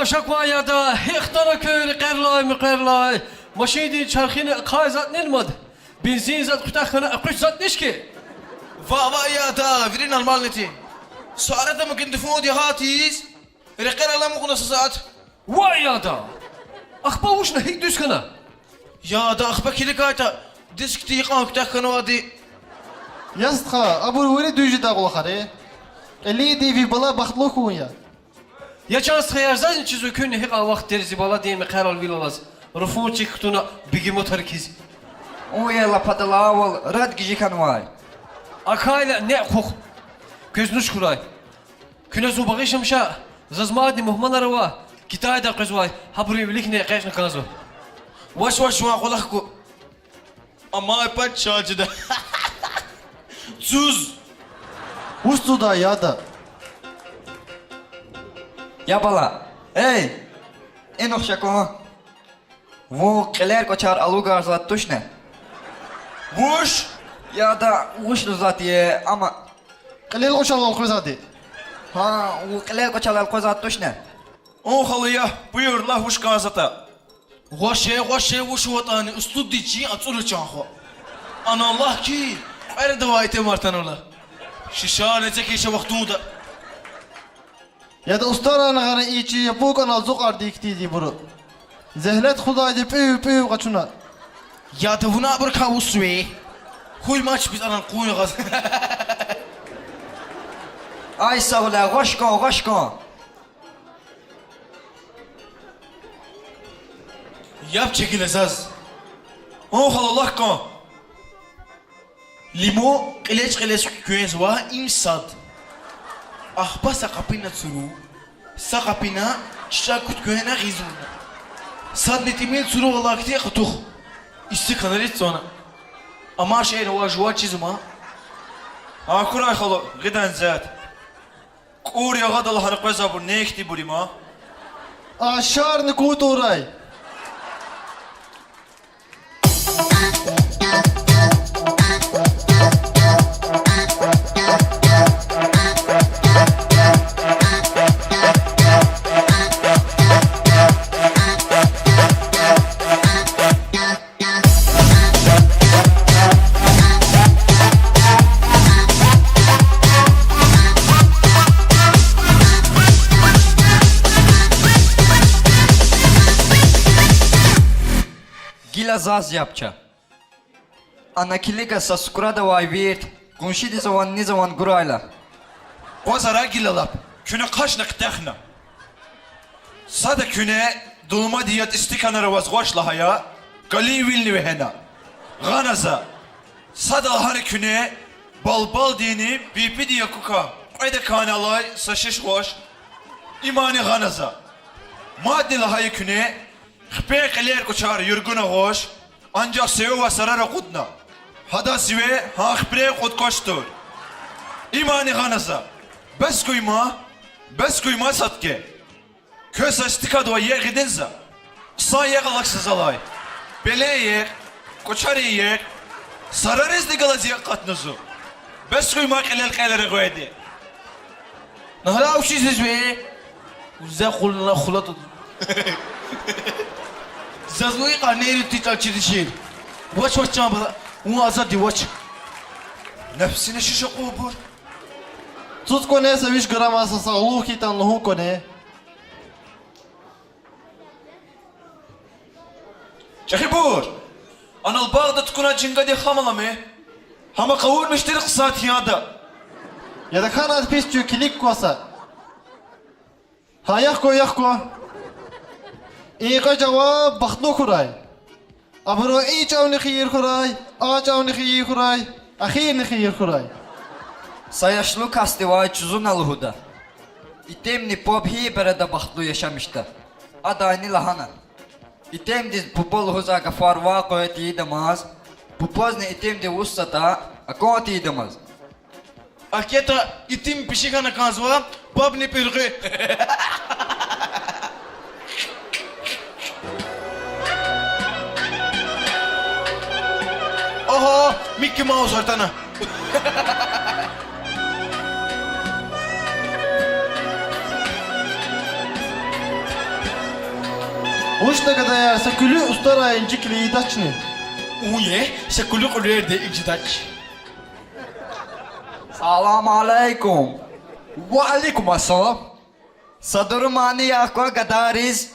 شكوى يا دا اخترك قرلاي مقرلاي ماشيدي تشارخين قايزات نلمد بنزين زاد قتاخنا اقش زاد نشكي فا يا دا فيرين المالنتي سؤالته ممكن تفون دي هاتيز رقر الله ممكن ساعات ويا دا اخبا وشنا هيك دوسكنا يا دا اخبا كده كايتا ديسك تيقان قتاخنا وادي Yazdıqa, abur veri düjü da qulaqarı. Eli devi bala baxtlı kunya. يا شانس خيار زاد نشوزو كون هيك وقت درزي بالا ديم قرال فيلولاز رفون تشيكتونا بيجي متركز Uyela padalaval rad gijikan vay. اكايلا نه خوخ كوز نشكراي كنا زو باغي شمشا ززمادي مهمن روا كتاي دا قزواي حبري وليكني قيشنا كازو واش واقولكو اما ابات شاجده Zuz. Ustu da ya da. Ya bala. Ey. Enoch shako. Wo keler koçar alugar zat tuşne. Vuş. Ya da vuş zat ye ama Qalil qoşal qozadi. ha wo keler koçar al kozat tuşne. O halıya buyur la vuş gazata. Hoşe vuş vatani ustudici atsulu çanho. Ana Allah ki. Aynen davayete martan ola. Şişane çekişe vaktuda. Ya da ustana gana içi yapu kanal zuqar dikti buru. Zehlet Xuday de pü qaçuna. Ya da buna bir kavuswe. Huy maç biz anan kuyu gaz. Ay sağla hoşko. Yap çekilesaz. O halallah kan. Limo qilech kuyens wa imsad. Ahba saqapina tsuru. Saqapina çakut kuyena gizuna. Sad netimel tsuru walakti qatuh. İstikanarit sonra. Ama şey wa jwa çizma. Akuray xalo gidan zat. Qur ya gadal harqa zabur nekti burima. Aşar ne kuturay. Gila zaz yapça. Anakiliga sa skurada vay virt. Kunşidi zaman ne zaman gurayla. O zara gilalap. Küne kaşna qtahna. Sada küne dulma diyet istikanara vazgoşla haya. Gali vilni ve hena. Ganaza. Sada har küne balbal dini bipi diye kuka. Ayda kanalay saşiş hoş. İmani ganaza. Maddi lahayı küne. Xpe qler kuchar yurguna hoş. Ancak sev ve sarara kudna. Hada sive ha xpre kod koştur. İmani ganaza. Bes kuyma satke. Köz açtıka doğa yer gidenza. Sa yağlaksız alay. Bele yer, koçar yer. Sararız di galaziya katnuzu. Bes kuyma qelere koydi. Nahla avşiziz be. Uzza kuluna xulat. Zazvoy qarneri tital çirişir. Waç çamba. U azad di waç. Nefsine şişe qubur. Tut kone seviş gramasa sağlığı kitan lahu kone. Çakibur. Anal bağda tkuna cinga di xamalame. Hama qavur müşteri qısat yada. Ya da kanat pis çökilik kosa. Hayak ko. İqa cevap baxtlı kuray. Abro iç avni khir kuray. Ağaç avni khir kuray. Akhir khir kuray. Sayaşlı kasti vay çuzun aluhuda. İtemni pop hi berada baxtlı yaşamıştı. Adayni lahana. İtemdi pupol huza gafar va koyet yidamaz. Pupozne itemdi ustata akot yidamaz. Aketa itim pişikana kazwa babni pirgı. Oho, Mickey Mouse ortana. Hoş da kadar yer sekülü ustar ayıncı kliyi daçni. Uye, sekulu kuler de ijidaç. Salam alaikum. Wa alaikum assalam. Sadur mani yakwa gadariz.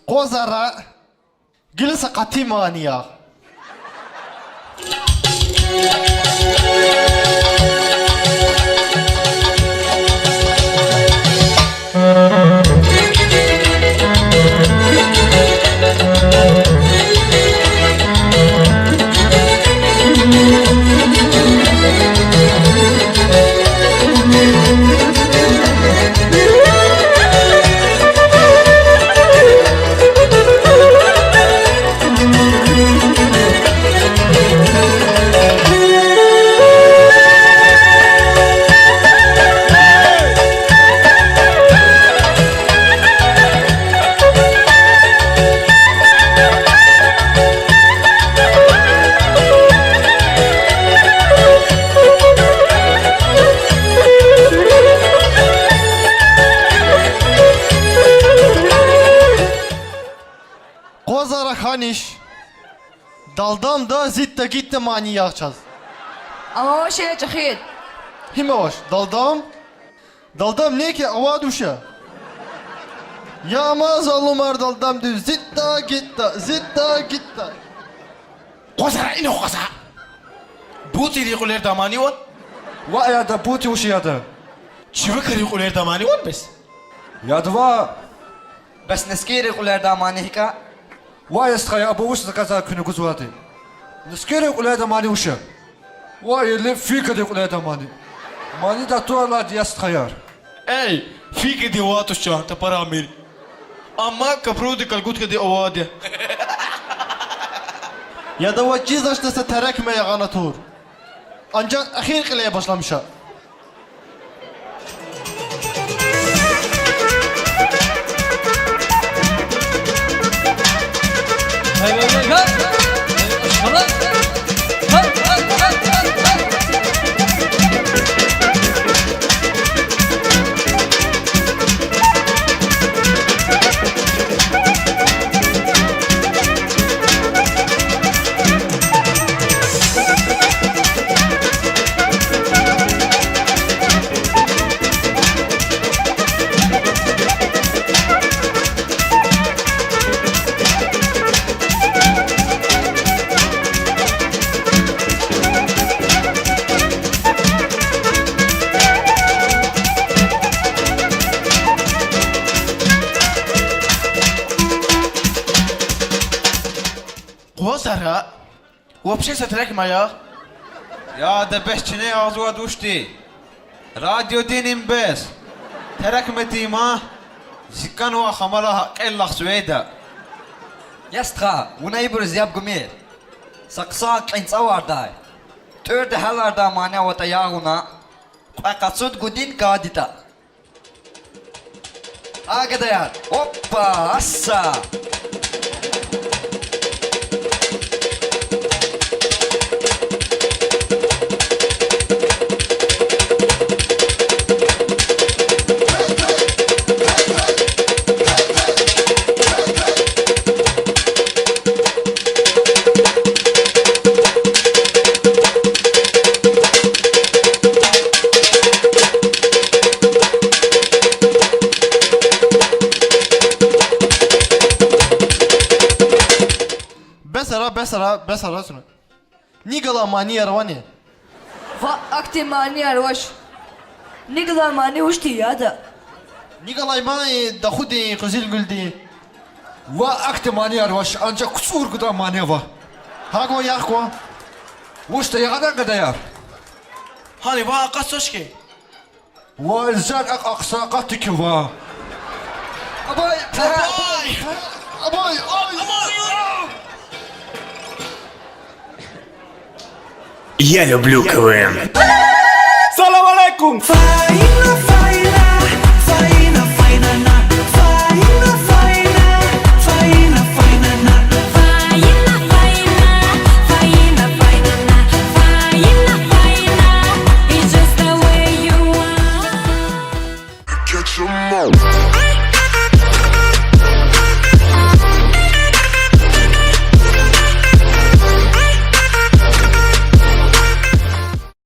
Kozara gilsa katimaniya. Kozara khaniş. Daldam da zitta gitti mani yakçaz. Ama o şey çıkıyor. Hime hoş. Daldam. Daldam ne ki ava düşe. Ya ama zalumar daldam düz. Zitta gitta. Zitta gitta. Qosara ino qosa. Bu tiri kuler damani wan. Wa ya da puti ushi ya da. Çivi kari kuler damani wan bes. Ya da wa Bas neskiri kuler da mani hika. wa yaskhaya abu ush kaza kunu kuzwati. Niskere ulada mani usha. Wa yele fika de ulada mani. Mani da tuala yaskhayar. Ey, fike de watu cha ta para amir. Amma kapru de kalgut ke de awade. Ya da o ciz açtısa terekme yagana tur. Ancak ahir kılaya başlamışa. Hey, hey, hey, hey. Aşağıda. Hey, hey, hey, hey, hey. Qosara. Вообще satrek maya. Ya da beşçine ağzıma düştü. Radyo denim bes. Terakmeti ma. Zikkan wa khamala ella sueda. Yastra, una ibruz yab gumir. Saksak in tsawarday. Turde halarda mani wata yaguna. Qaqatsud gudin kadita. Aga dayar. Hoppa, assa. Besara sunu. Nigala mani yarvani. Va akti mani arvaş. Ne kadar mani hoş değil ya da. Nigalay mani da khudi qızıl güldi. Wa akte mani arwash ancak kusur gıda mani wa. Hako yakko. Ush da yagada gıda yar. Hani va qasosh ke. Wa ilzar ak aqsa qatik wa. Aboy, Aboy. Я люблю КВН. Салам алейкум!